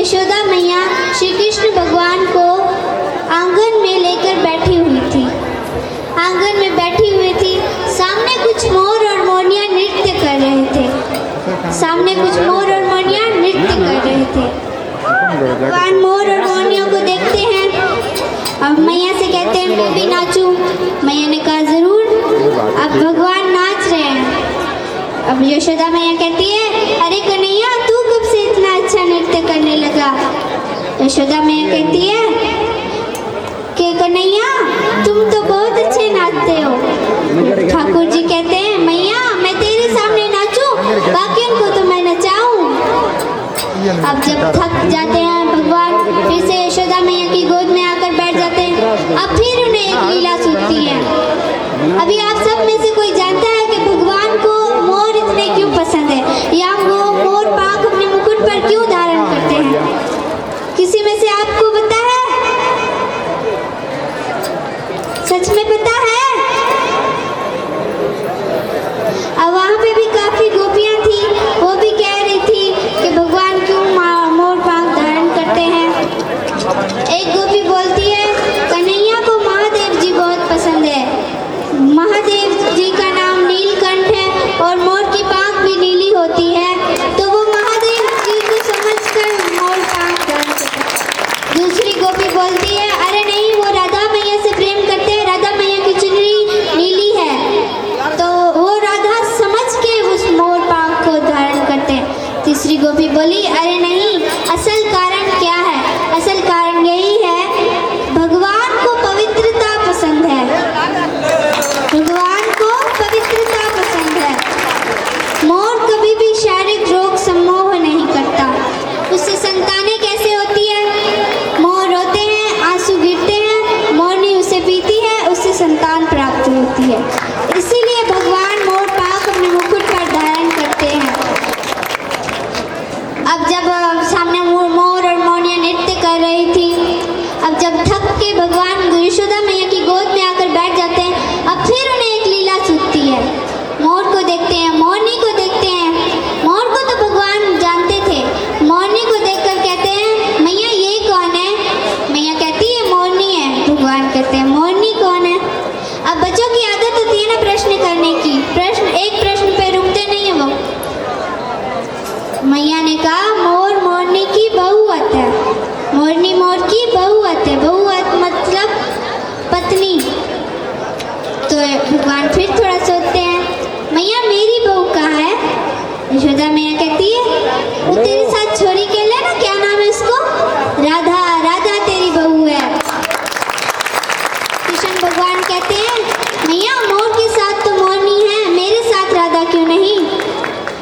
यशोदा मैया श्री कृष्ण भगवान को आंगन में लेकर बैठी हुई थी। आंगन में बैठी हुई थी, सामने कुछ मोर और मोरनियां नृत्य कर रहे थे। सामने कुछ मोर और मोरनियां नृत्य कर रहे थे। भगवान मोर और मोरनियों को देखते हैं। अब मैया से कहते हैं मैं भी नाचूं। मैया ने कहा जरूर। अब भगवान नाच रहे हैं। अब यशोदा मैया कहती है अरे कन्हैया तू कब से इतना अच्छा नृत्य करने लगा। यशोदा मैया कहती है कि कन्हैया तुम तो बहुत अच्छे नाचते हो। ठाकुर जी कहते हैं मैया मैं तेरे सामने नाचूं, बाकियों को तो मैं नचाऊं। अब जब थक जाते हैं भगवान फिर से यशोदा मैया की गोद में आकर बैठ जाते हैं। अब फिर उन्हें एक लीला सूझती है। अभी आप सब में से कोई जानता है कि भगवान को मोर इतने क्यों पसंद है, या वो मोर पंख अपने मुकुट पर क्यों धारण करते हैं? किसी में से आपको पता है? सच में पता है? अब वहाँ पे भी काफी गोपियां थी, वो भी कह रही थी कि भगवान क्यों मोर पंख धारण करते हैं। एक गोपी बोलती है कन्हैया को महादेव जी बहुत पसंद है। महादेव जी का नाम नीलकंठ है और मोर की पंख भी नीली होती है, तो वो महादेव जी को समझकर मोर पंख धारण करते हैं। दूसरी गोपी बोलती है अरे नहीं वो राधा मैया से प्रेम करते हैं, राधा मैया की चुनरी नीली है, तो वो राधा समझ के उस मोर पंख को धारण करते हैं। तीसरी गोपी बोली अरे नहीं, असल कारण क्या है? असल कारण यही है भगवान को पवित्रता पसंद है। भगवान को पवित्रता पसंद है। मोर कभी भी शारीरिक रोग सम्मोह नहीं करता। उससे संतानें कैसे होती है? मोर रोते हैं, आंसू गिरते हैं, मोरनी उसे पीती है, उससे संतान प्राप्त होती है। इसीलिए भगवान मोर पंख अपने मुकुट पर धारण करते हैं। अब जब सामने मोर और मोरनियां नृत्य कर रही थी, अब जब थक के भगवान यशोदा मैया की गोद में आकर बैठ जाते हैं, अब फिर उन्हें एक लीला सूझती है। मोर को देखते हैं, मोरनी को देखते हैं। मोर को तो भगवान जानते थे, मोरनी को देखकर कहते हैं मैया ये कौन है? मैया कहती है मोरनी है। भगवान कहते हैं मोरनी कौन है? अब बच्चों की आदत होती है ना प्रश्न करने की, एक प्रश्न पे रुकते नहीं है वो। मैया ने कहा मोर मोरनी की बहुवत है। मोरनी मोर की बहुवत है। बहुवत मतलब पत्नी। तो भगवान फिर थोड़ा सोचते हैं मैया मेरी बहू कहाँ है? यशोदा मैया कहती है वो तेरे साथ छोरी के ले ना, क्या नाम है उसको? राधा। राधा तेरी बहू है। कृष्ण भगवान कहते हैं मैया मोर के साथ तो मोरनी है, मेरे साथ राधा क्यों नहीं?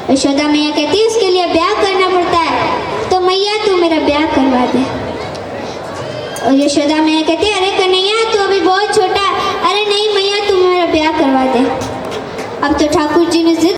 यशोदा मैया कहती है उसके लिए ब्याह करना पड़ता है, तो मैया तू मेरा ब्याह करवा दे। और यशोदा मैया कहती है अरे कन्हैया तू अभी बहुत छोटा है। अरे नहीं मैया तू मेरा ब्याह करवा दे। अब तो ठाकुर जी ने जिद